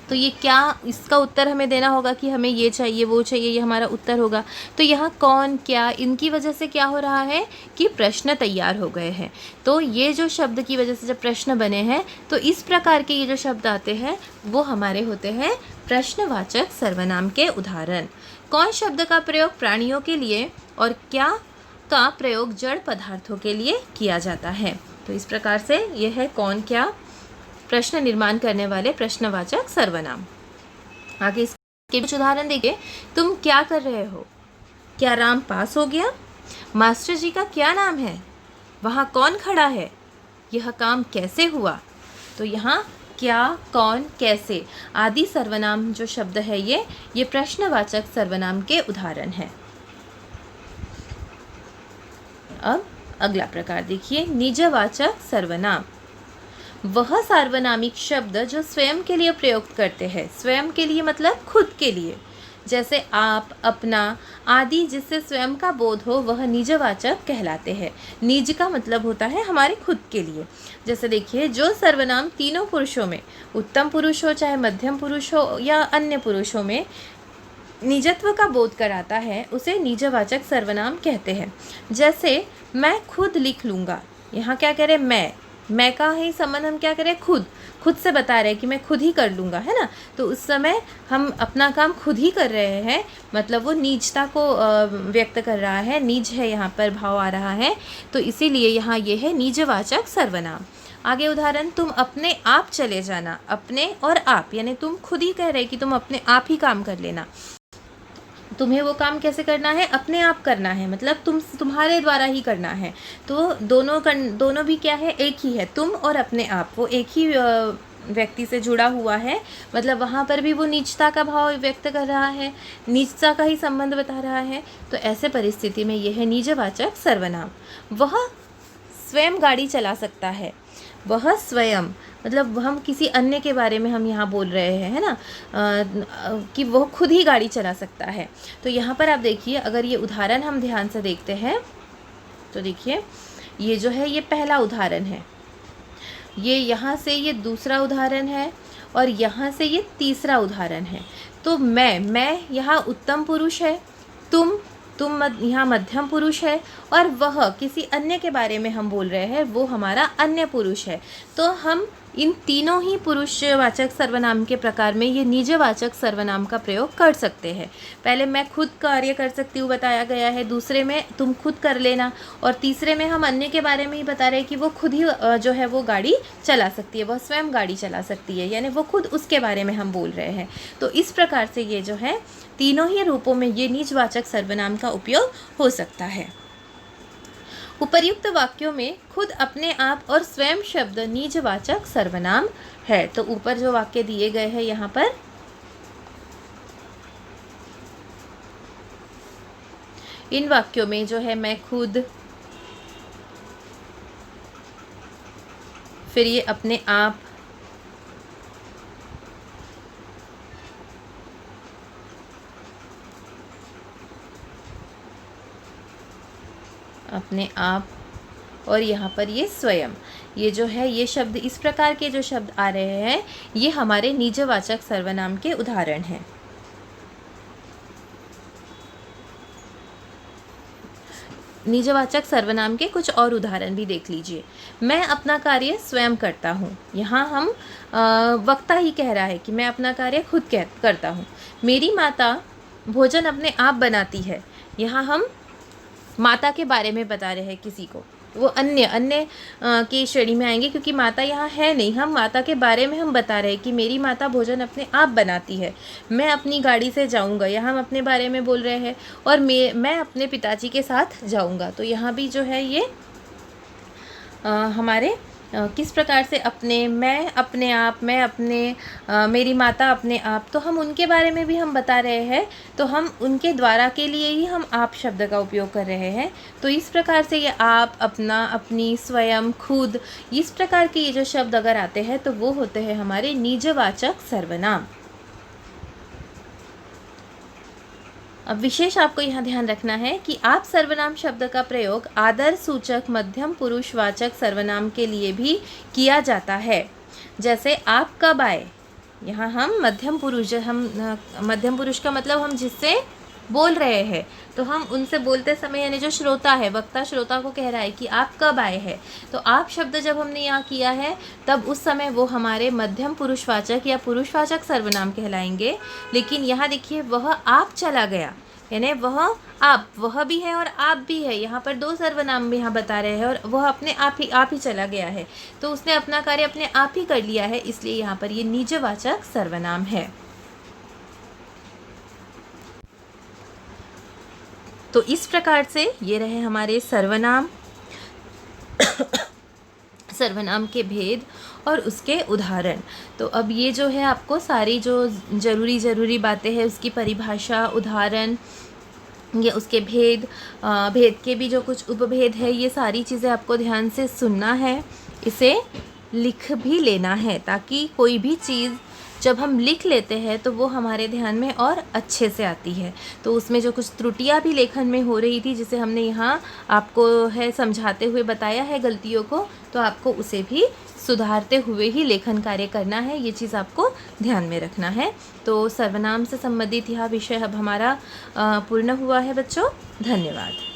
तो ये क्या, इसका उत्तर हमें देना होगा कि हमें ये चाहिए वो चाहिए, ये हमारा उत्तर होगा। तो यहाँ कौन, क्या, इनकी वजह से क्या हो रहा है कि प्रश्न तैयार हो गए हैं। तो ये जो शब्द की वजह से जब प्रश्न बने हैं तो इस प्रकार के ये जो शब्द आते हैं वो हमारे होते हैं प्रश्नवाचक सर्वनाम के उदाहरण। कौन शब्द का प्रयोग प्राणियों के लिए और क्या का प्रयोग जड़ पदार्थों के लिए किया जाता है। तो इस प्रकार से यह है कौन, क्या, प्रश्न निर्माण करने वाले प्रश्नवाचक सर्वनाम। आगे इसके कुछ उदाहरण देखिए, तुम क्या कर रहे हो, क्या राम पास हो गया, मास्टर जी का क्या नाम है, वहाँ कौन खड़ा है, यह काम कैसे हुआ। तो यहाँ क्या, कौन, कैसे आदि सर्वनाम जो शब्द है ये प्रश्नवाचक सर्वनाम के उदाहरण हैं। अब अगला प्रकार देखिए, निजवाचक सर्वनाम। वह सार्वनामिक शब्द जो स्वयं के लिए प्रयुक्त करते हैं। स्वयं के लिए मतलब खुद के लिए, जैसे आप, अपना आदि, जिससे स्वयं का बोध हो, वह निजवाचक कहलाते हैं। निज का मतलब होता है हमारे खुद के लिए। जैसे देखिए, जो सर्वनाम तीनों पुरुषों में, उत्तम पुरुष हो चाहे मध्यम पुरुष हो या अन्य पुरुषों में, निजत्व का बोध कराता है उसे निजवाचक सर्वनाम कहते हैं। जैसे मैं खुद लिख लूँगा, यहाँ क्या कह रहे, मैं का ही संबंध हम क्या करें, खुद से बता रहे हैं कि मैं खुद ही कर लूँगा, है ना। तो उस समय हम अपना काम खुद ही कर रहे हैं, मतलब वो निजता को व्यक्त कर रहा है, निज है यहाँ पर भाव आ रहा है, तो इसीलिए यहाँ ये है निजवाचक सर्वनाम। आगे उदाहरण, तुम अपने आप चले जाना। अपने और आप यानी तुम खुद ही कह रहे कि तुम अपने आप ही काम कर लेना। तुम्हें वो काम कैसे करना है, अपने आप करना है, मतलब तुम्हारे द्वारा ही करना है। तो दोनों भी क्या है, एक ही है, तुम और अपने आप, वो एक ही व्यक्ति से जुड़ा हुआ है, मतलब वहाँ पर भी वो नीचता का भाव व्यक्त कर रहा है, नीचता का ही संबंध बता रहा है। तो ऐसे परिस्थिति में यह है निजवाचक सर्वनाम। वह स्वयं गाड़ी चला सकता है। वह स्वयं मतलब हम किसी अन्य के बारे में हम यहाँ बोल रहे हैं, है ना, कि वह खुद ही गाड़ी चला सकता है। तो यहाँ पर आप देखिए, अगर ये उदाहरण हम ध्यान से देखते हैं तो देखिए, ये जो है ये पहला उदाहरण है, ये यहाँ से ये दूसरा उदाहरण है और यहाँ से ये तीसरा उदाहरण है। तो मैं यहाँ उत्तम पुरुष है, तुम यहाँ मध्यम पुरुष है, और वह किसी अन्य के बारे में हम बोल रहे हैं, वो हमारा अन्य पुरुष है। तो हम इन तीनों ही पुरुषवाचक सर्वनाम के प्रकार में ये निजवाचक सर्वनाम का प्रयोग कर सकते हैं। पहले मैं खुद कार्य कर सकती हूँ बताया गया है, दूसरे में तुम खुद कर लेना, और तीसरे में हम अन्य के बारे में ही बता रहे हैं कि वो खुद ही जो है वो गाड़ी चला सकती है, वह स्वयं गाड़ी चला सकती है, यानी वो खुद उसके बारे में हम बोल रहे हैं। तो इस प्रकार से ये जो है तीनों ही रूपों में ये निजवाचक सर्वनाम का उपयोग हो सकता है। उपर्युक्त वाक्यों में खुद, अपने आप और स्वयं शब्द निजवाचक सर्वनाम है। तो ऊपर जो वाक्य दिए गए हैं यहाँ पर, इन वाक्यों में जो है मैं खुद, फिर ये अपने आप, अपने आप, और यहाँ पर ये स्वयं, ये जो है ये शब्द, इस प्रकार के जो शब्द आ रहे हैं ये हमारे निजवाचक सर्वनाम के उदाहरण हैं। निजवाचक सर्वनाम के कुछ और उदाहरण भी देख लीजिए। मैं अपना कार्य स्वयं करता हूँ, यहाँ हम वक्ता ही कह रहा है कि मैं अपना कार्य खुद करता हूँ। मेरी माता भोजन अपने आप बनाती है, यहाँ हम माता के बारे में बता रहे हैं किसी को, वो अन्य की श्रेणी में आएंगे, क्योंकि माता यहाँ है नहीं, हम माता के बारे में हम बता रहे हैं कि मेरी माता भोजन अपने आप बनाती है। मैं अपनी गाड़ी से जाऊँगा, यहाँ हम अपने बारे में बोल रहे हैं, और मैं अपने पिताजी के साथ जाऊँगा। तो यहाँ भी जो है ये हमारे किस प्रकार से अपने, मैं अपने आप, मैं अपने, मेरी माता अपने आप, तो हम उनके बारे में भी हम बता रहे हैं, तो हम उनके द्वारा के लिए ही हम आप शब्द का उपयोग कर रहे हैं। तो इस प्रकार से ये आप, अपना, अपनी, स्वयं, खुद, इस प्रकार के ये जो शब्द अगर आते हैं तो वो होते हैं हमारे निजवाचक सर्वनाम। अब विशेष आपको यहाँ ध्यान रखना है कि आप सर्वनाम शब्द का प्रयोग आदर सूचक मध्यम पुरुषवाचक सर्वनाम के लिए भी किया जाता है। जैसे आप कब आए, यहाँ हम मध्यम पुरुष, मध्यम पुरुष का मतलब हम जिससे बोल रहे हैं, तो हम उनसे बोलते समय यानी जो श्रोता है, वक्ता श्रोता को कह रहा है कि आप कब आए हैं, तो आप शब्द जब हमने यहाँ किया है तब उस समय वो हमारे मध्यम पुरुषवाचक या पुरुषवाचक सर्वनाम कहलाएंगे। लेकिन यहाँ देखिए, वह आप चला गया, यानी वह आप, वह भी है और आप भी है, यहाँ पर दो सर्वनाम भी यहाँ बता रहे हैं, और वह अपने आप ही चला गया है, तो उसने अपना कार्य अपने आप ही कर लिया है, इसलिए यहाँ पर ये निजवाचक सर्वनाम है। तो इस प्रकार से ये रहे हमारे सर्वनाम। सर्वनाम के भेद और उसके उदाहरण। तो अब ये जो है आपको सारी जो ज़रूरी बातें हैं उसकी परिभाषा, उदाहरण, ये उसके भेद, भेद के भी जो कुछ उपभेद है, ये सारी चीज़ें आपको ध्यान से सुनना है, इसे लिख भी लेना है, ताकि कोई भी चीज़ जब हम लिख लेते हैं तो वो हमारे ध्यान में और अच्छे से आती है। तो उसमें जो कुछ त्रुटियां भी लेखन में हो रही थी, जिसे हमने यहाँ आपको है समझाते हुए बताया है गलतियों को, तो आपको उसे भी सुधारते हुए ही लेखन कार्य करना है, ये चीज़ आपको ध्यान में रखना है। तो सर्वनाम से संबंधित यह विषय अब हमारा पूर्ण हुआ है बच्चों। धन्यवाद।